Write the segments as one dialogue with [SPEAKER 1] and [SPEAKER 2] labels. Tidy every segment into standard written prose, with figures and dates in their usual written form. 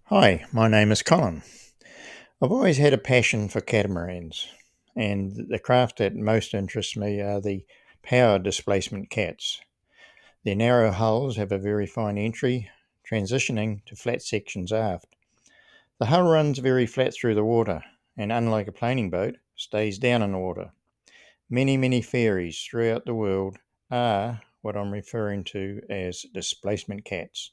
[SPEAKER 1] Hi, my name is Colin. I've always had a passion for catamarans, and the craft that most interests me are the power displacement cats. Their narrow hulls have a very fine entry, transitioning to flat sections aft. The hull runs very flat through the water, and unlike a planing boat, stays down in the water. Many ferries throughout the world are what I'm referring to as displacement cats.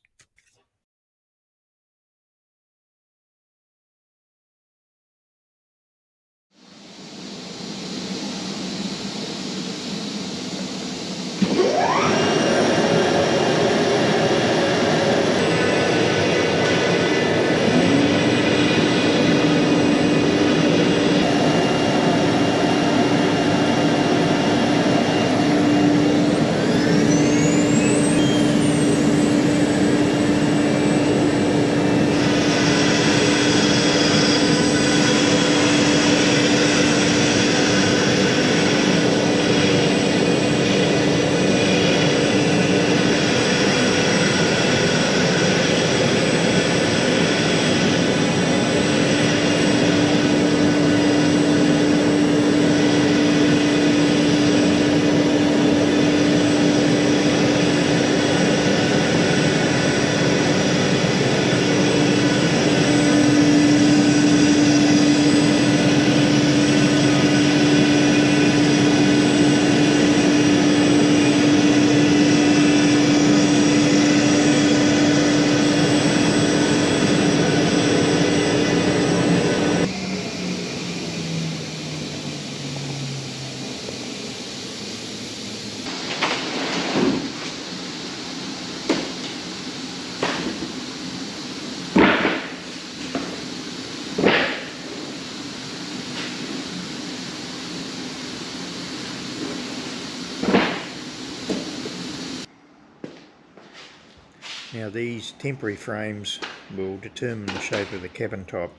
[SPEAKER 1] Now, these temporary frames will determine the shape of the cabin top.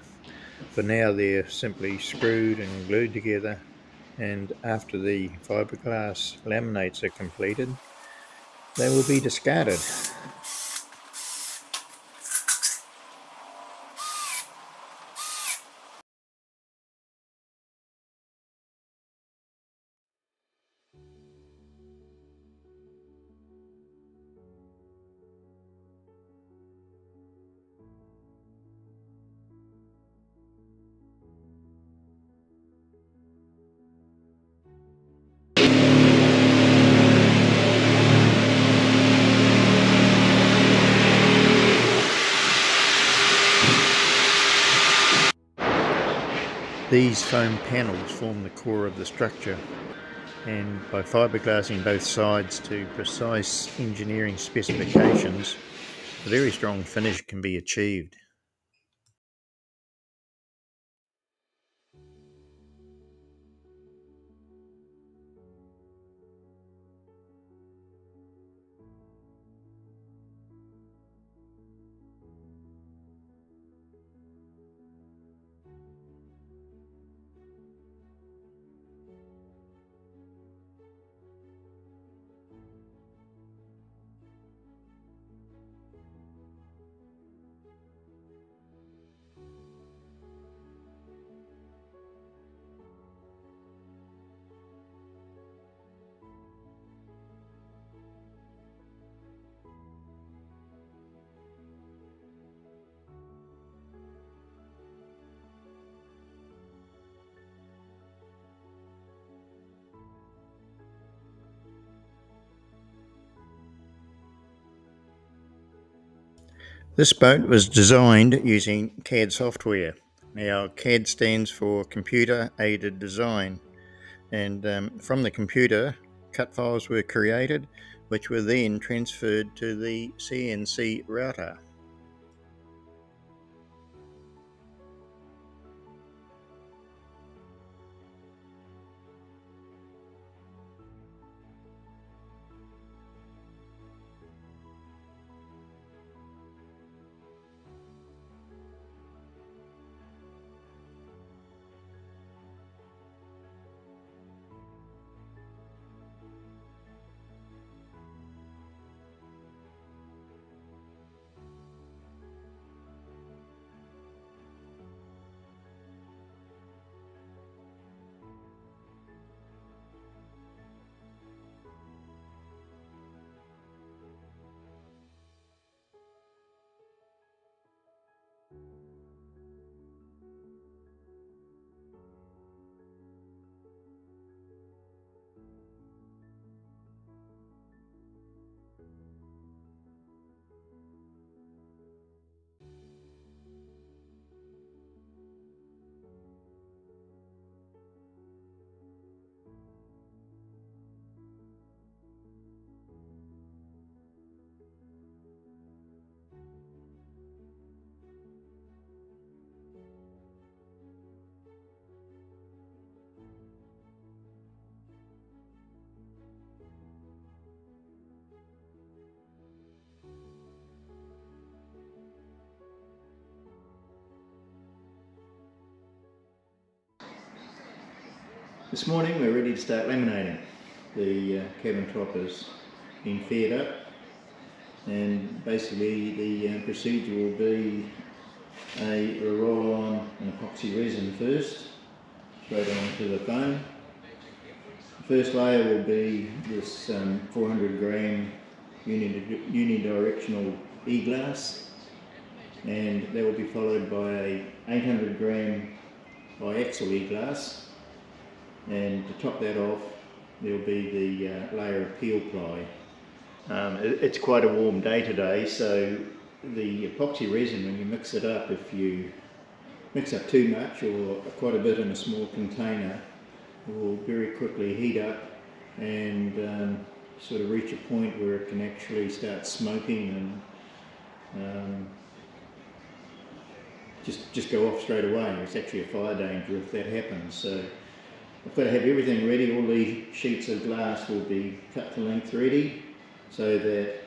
[SPEAKER 1] For now, they're simply screwed and glued together, and after the fibreglass laminates are completed, they will be discarded. These foam panels form the core of the structure, and by fibreglassing both sides to precise engineering specifications, a very strong finish can be achieved. This boat was designed using CAD software. Now, CAD stands for Computer Aided Design, and from the computer, cut files were created, which were then transferred to the CNC router. This morning we're ready to start laminating. The cabin top has been faired up, and basically the procedure will be a roll-on an epoxy resin first, straight onto the foam. The first layer will be this 400 gram unidirectional e-glass, and that will be followed by a 800 gram biaxial e-glass. And to top that off, there'll be the layer of peel ply. It's quite a warm day today, so the epoxy resin, when you mix it up, if you mix up too much or quite a bit in a small container, it will very quickly heat up and sort of reach a point where it can actually start smoking and just go off straight away. It's actually a fire danger if that happens. So I've got to have everything ready. All these sheets of glass will be cut to length ready, so that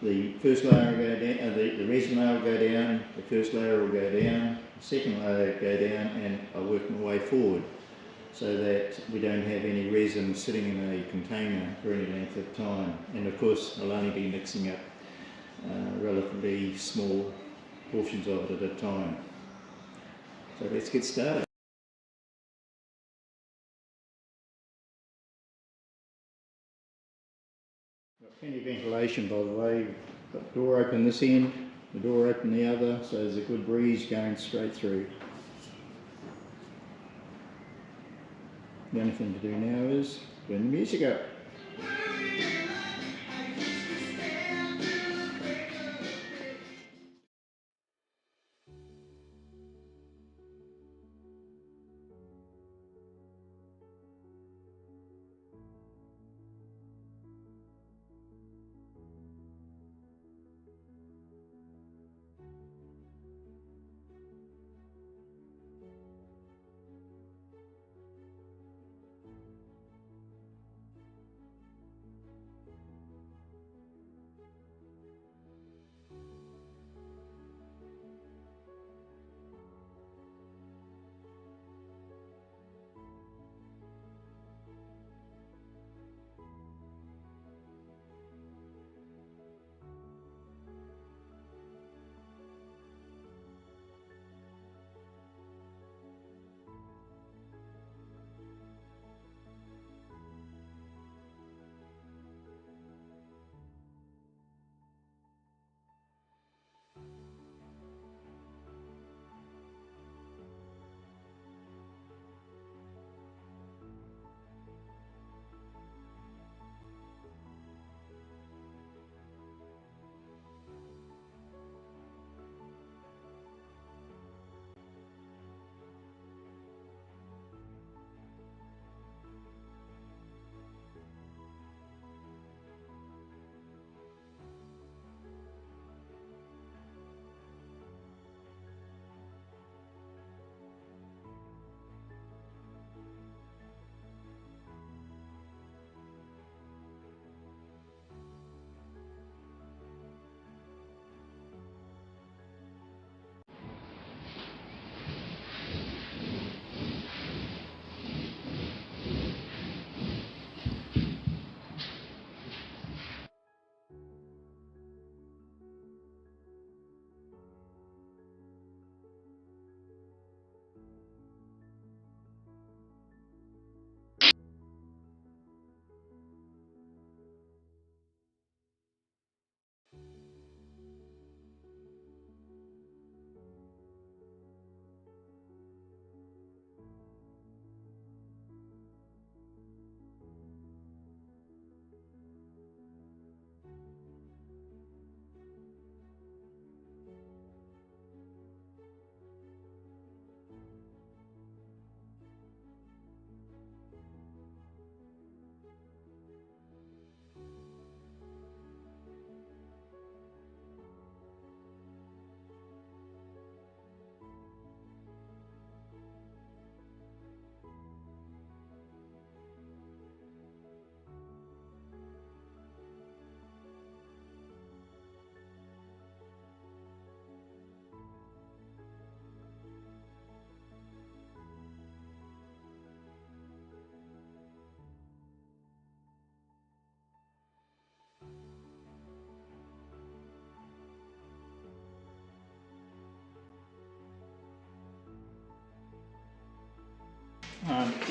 [SPEAKER 1] the first layer will go down, the resin layer will go down, the first layer will go down, the second layer will go down, and I work my way forward so that we don't have any resin sitting in a container for any length of time. And of course I'll only be mixing up relatively small portions of it at a time. So let's get started. Got plenty of ventilation, by the way. Got the door open this end, the door open the other, so there's a good breeze going straight through. The only thing to do now is turn the music up.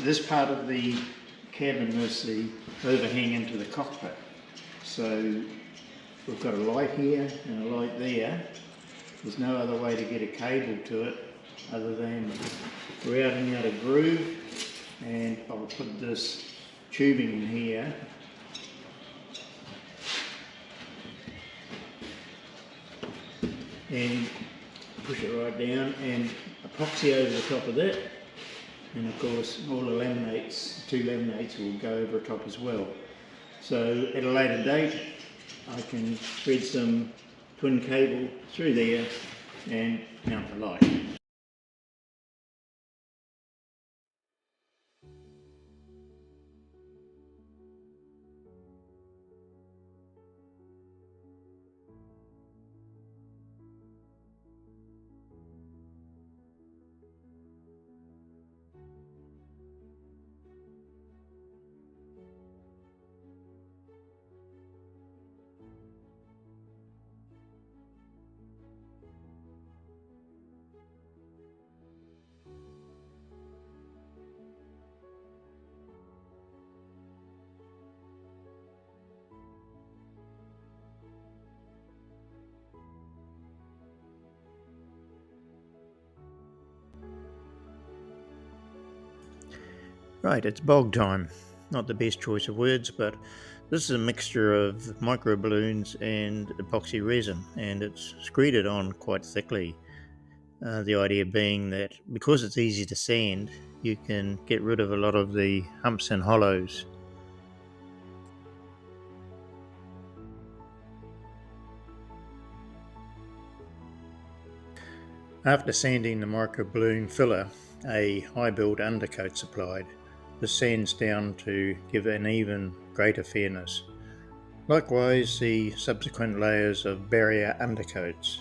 [SPEAKER 1] this part of the cabin is the overhang into the cockpit. So we've got a light here and a light there. There's no other way to get a cable to it other than routing out a groove, and I'll put this tubing in here. And push it right down and epoxy over the top of that, and of course all the laminates, 2 laminates will go over the top as well. So at a later date I can thread some twin cable through there and mount the light. Right, it's bog time. Not the best choice of words, but this is a mixture of micro balloons and epoxy resin, and it's screeded on quite thickly. The idea being that because it's easy to sand, you can get rid of a lot of the humps and hollows. After sanding the micro balloon filler, a high build undercoat's applied. This sands down to give an even greater fairness. Likewise, the subsequent layers of barrier undercoats.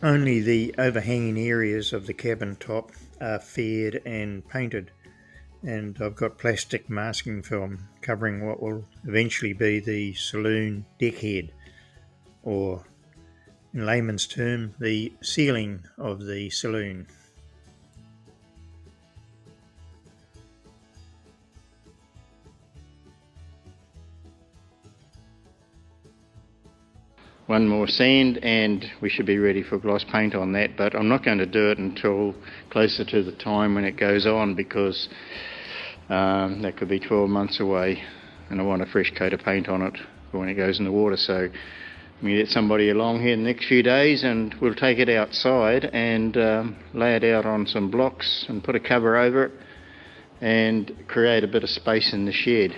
[SPEAKER 1] Only the overhanging areas of the cabin top are faired and painted, and I've got plastic masking film covering what will eventually be the saloon deckhead, or in layman's term, the ceiling of the saloon. One more sand and we should be ready for gloss paint on that, but I'm not going to do it until closer to the time when it goes on, because that could be 12 months away and I want a fresh coat of paint on it for when it goes in the water. So I'm going to get somebody along here in the next few days and we'll take it outside and lay it out on some blocks and put a cover over it and create a bit of space in the shed.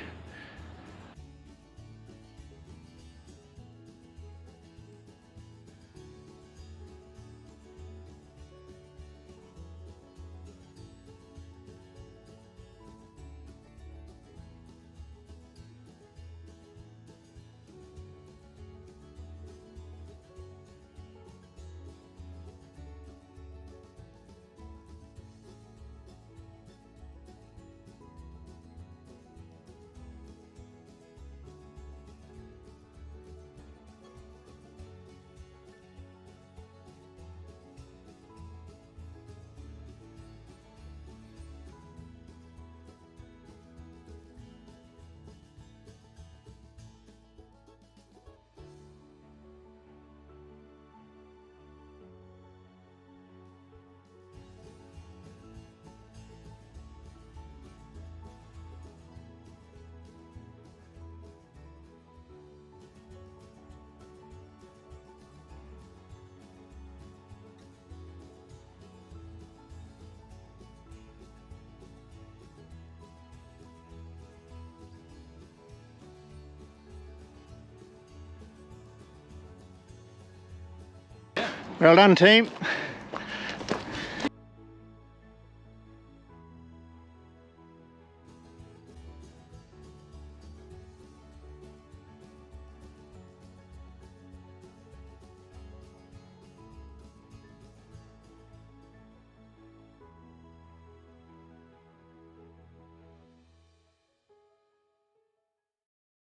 [SPEAKER 1] Well done, team.